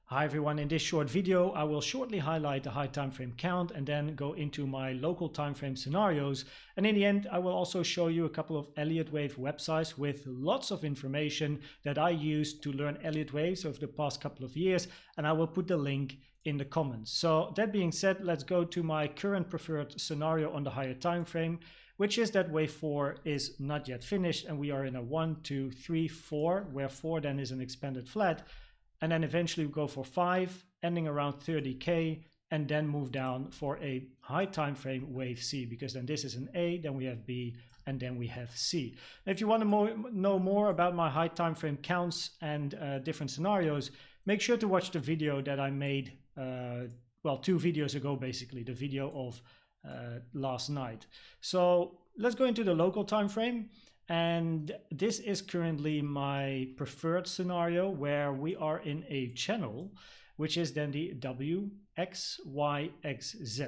Hi everyone, in this short video I will shortly highlight the high time frame count and then go into my local time frame scenarios, and in the end I will also show you a couple of Elliott wave websites with lots of information that I used to learn Elliott waves over the past couple of years, and I will put the link in the comments. So that being said, let's go to my current preferred scenario on the higher time frame, which is that wave 4 is not yet finished and we are in a 1, 2, 3, 4, where 4 then is an expanded flat. And then eventually we go for 5, ending around 30K, and then move down for a high time frame wave C, because then this is an A, then we have B, and then we have C. If you want to know more about my high time frame counts and different scenarios, make sure to watch the video that I made, well, 2 videos ago, basically, the video of last night. So let's go into the local time frame. And this is currently my preferred scenario, where we are in a channel, which is then the W, X, Y, X, Z.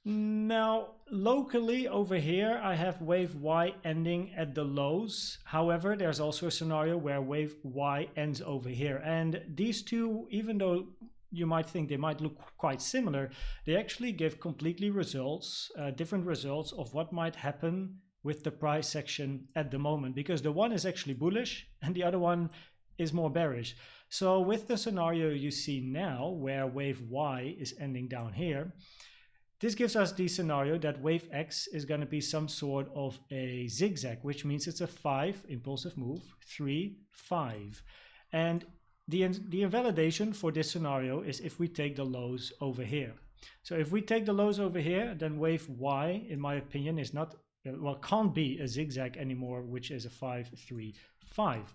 Now, locally over here, I have wave Y ending at the lows. However, there's also a scenario where wave Y ends over here. And these two, even though you might think they might look quite similar, they actually give completely different results of what might happen with the price section at the moment, because the one is actually bullish and the other one is more bearish. So with the scenario you see now, where wave Y is ending down here, this gives us the scenario that wave X is going to be some sort of a zigzag, which means it's a 5 impulsive move, 3, 5. And the invalidation for this scenario is if we take the lows over here. So if we take the lows over here, then wave Y, in my opinion, is not, well, can't be a zigzag anymore, which is a 5, 3, 5.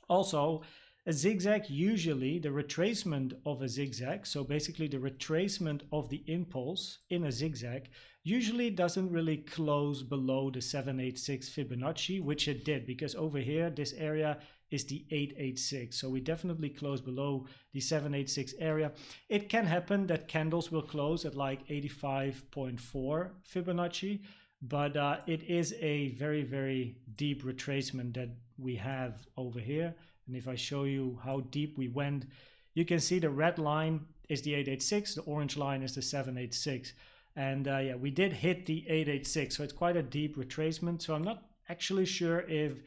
Also, a zigzag, usually the retracement of a zigzag, so basically the retracement of the impulse in a zigzag, usually doesn't really close below the 786 Fibonacci, which it did, because over here this area is the 886, so we definitely close below the 786 area. It can happen that candles will close at like 85.4 Fibonacci, but it is a very, very deep retracement that we have over here. And if I show you how deep we went, you can see the red line is the 886, the orange line is the 786. And yeah, we did hit the 886, so it's quite a deep retracement. So I'm not actually sure if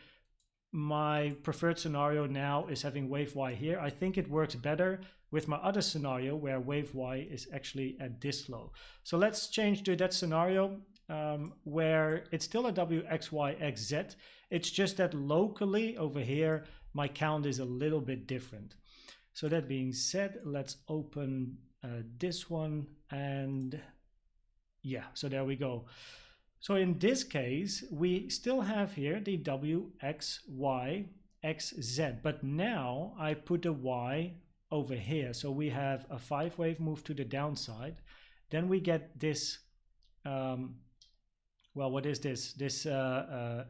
my preferred scenario now is having wave Y here. I think it works better with my other scenario where wave Y is actually at this low. So let's change to that scenario where it's still a W, X, Y, X, Z. It's just that locally over here, my count is a little bit different. So that being said, let's open this one, and yeah, so there we go. So in this case, we still have here the W, X, Y, X, Z, but now I put the Y over here. So we have a 5-wave move to the downside. Then we get this, well, what is this? This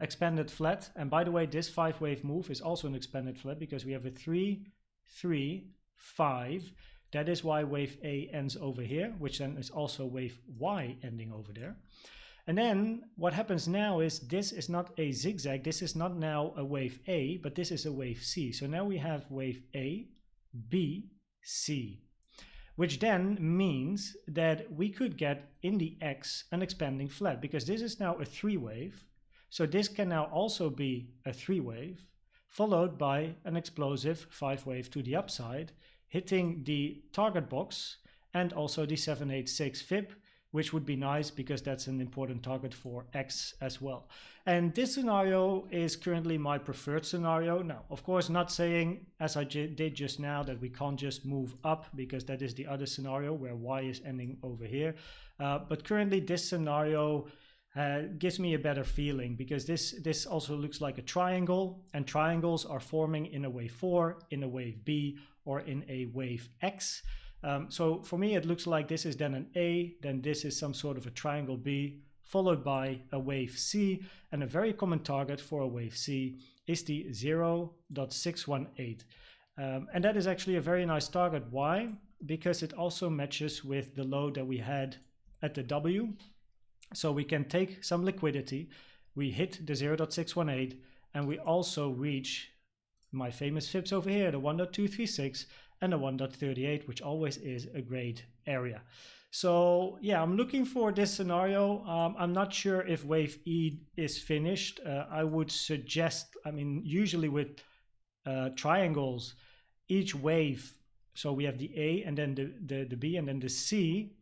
expanded flat. And by the way, this 5-wave move is also an expanded flat because we have a 3, 3, 5. That is why wave A ends over here, which then is also wave Y ending over there. And then what happens now is this is not a zigzag. This is not now a wave A, but this is a wave C. So now we have wave A, B, C, which then means that we could get in the X an expanding flat, because this is now a 3-wave. So this can now also be a 3-wave, followed by an explosive 5-wave to the upside, hitting the target box and also the 786 Fib, which would be nice because that's an important target for X as well. And this scenario is currently my preferred scenario. Now, of course, not saying, as I did just now, that we can't just move up, because that is the other scenario where Y is ending over here. But currently this scenario gives me a better feeling, because this also looks like a triangle, and triangles are forming in a wave 4, in a wave B, or in a wave X. So for me, it looks like this is then an A, then this is some sort of a triangle B, followed by a wave C, and a very common target for a wave C is the 0.618. And that is actually a very nice target. Why? Because it also matches with the low that we had at the W. So we can take some liquidity, we hit the 0.618, and we also reach my famous fibs over here, the 1.236 and the 1.38, which always is a great area. So yeah, I'm looking for this scenario. I'm not sure if wave E is finished. I would suggest, I mean, usually with triangles, each wave, so we have the A and then the B and then the C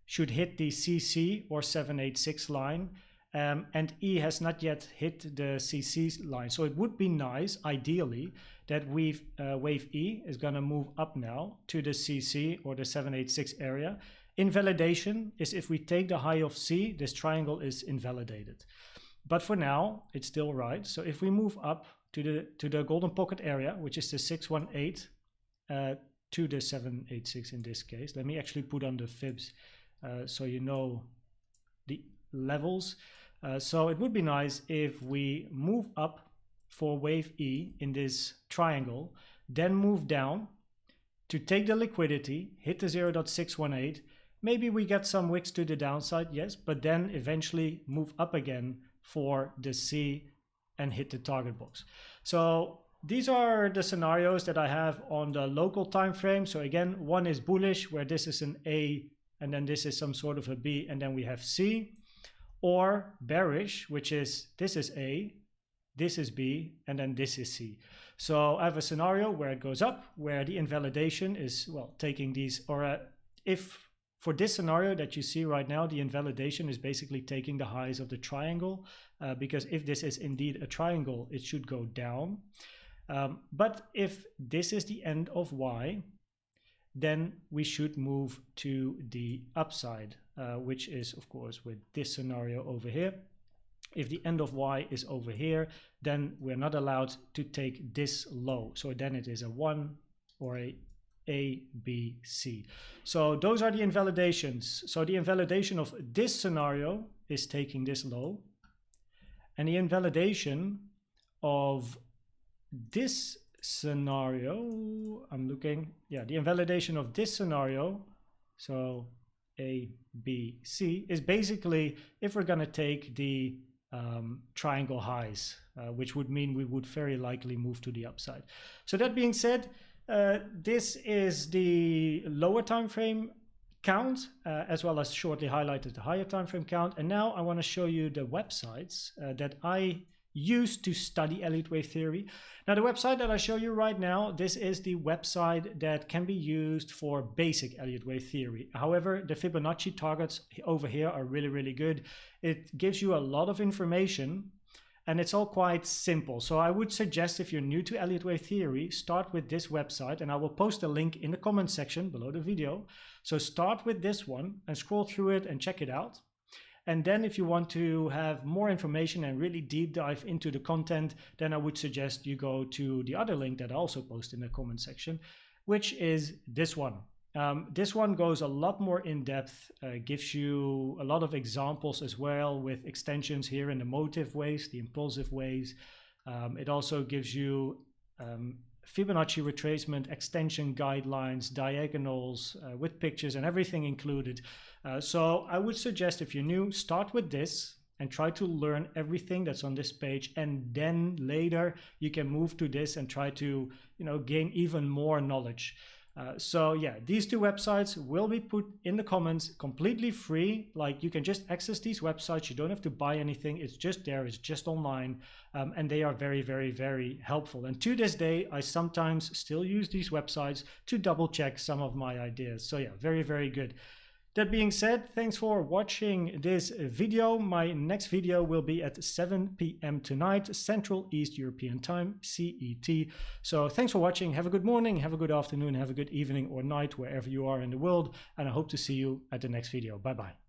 should hit the CC or 786 line. And E has not yet hit the CC line. So it would be nice, ideally, that wave E is going to move up now to the CC or the 786 area. Invalidation is if we take the high of C, this triangle is invalidated. But for now, it's still right. So if we move up to the golden pocket area, which is the 618 to the 786 in this case. Let me actually put on the fibs so you know the levels. So it would be nice if we move up for wave E in this triangle, then move down to take the liquidity, hit the 0.618. Maybe we get some wicks to the downside, yes, but then eventually move up again for the C and hit the target box. So these are the scenarios that I have on the local time frame. So again, one is bullish, where this is an A and then this is some sort of a B and then we have C, or bearish, which is this is A, this is B, and then this is C. So I have a scenario where it goes up, where the invalidation is, well, taking these, or if for this scenario that you see right now, the invalidation is basically taking the highs of the triangle, because if this is indeed a triangle, it should go down. But if this is the end of Y, then we should move to the upside, which is, of course, with this scenario over here. If the end of Y is over here, then we're not allowed to take this low. So then it is a 1 or A, B, C. So those are the invalidations. So the invalidation of this scenario is taking this low. And the invalidation of this scenario, I'm looking, yeah, the invalidation of this scenario, so A, B, C, is basically if we're going to take the triangle highs, which would mean we would very likely move to the upside. So that being said, this is the lower time frame count, as well as shortly highlighted the higher time frame count. And now I want to show you the websites that I use to study Elliott wave theory. Now, the website that I show you right now, this is the website that can be used for basic Elliott wave theory. However, the Fibonacci targets over here are really, really good. It gives you a lot of information and it's all quite simple. So I would suggest, if you're new to Elliott wave theory, start with this website, and I will post a link in the comment section below the video. So start with this one and scroll through it and check it out. And then if you want to have more information and really deep dive into the content, then I would suggest you go to the other link that I also post in the comment section, which is this one. This one goes a lot more in depth, gives you a lot of examples as well, with extensions here in the motive waves, the impulsive waves. It also gives you Fibonacci retracement, extension guidelines, diagonals with pictures and everything included. So I would suggest, if you're new, start with this and try to learn everything that's on this page, and then later you can move to this and try to, gain even more knowledge. So yeah, these two websites will be put in the comments, completely free. Like, you can just access these websites. You don't have to buy anything. It's just there. It's just online. And they are very, very, very helpful. And to this day, I sometimes still use these websites to double check some of my ideas. So yeah, very, very good. That being said, thanks for watching this video. My next video will be at 7 p.m. tonight, Central East European Time, CET. So thanks for watching. Have a good morning, have a good afternoon, have a good evening or night, wherever you are in the world. And I hope to see you at the next video. Bye-bye.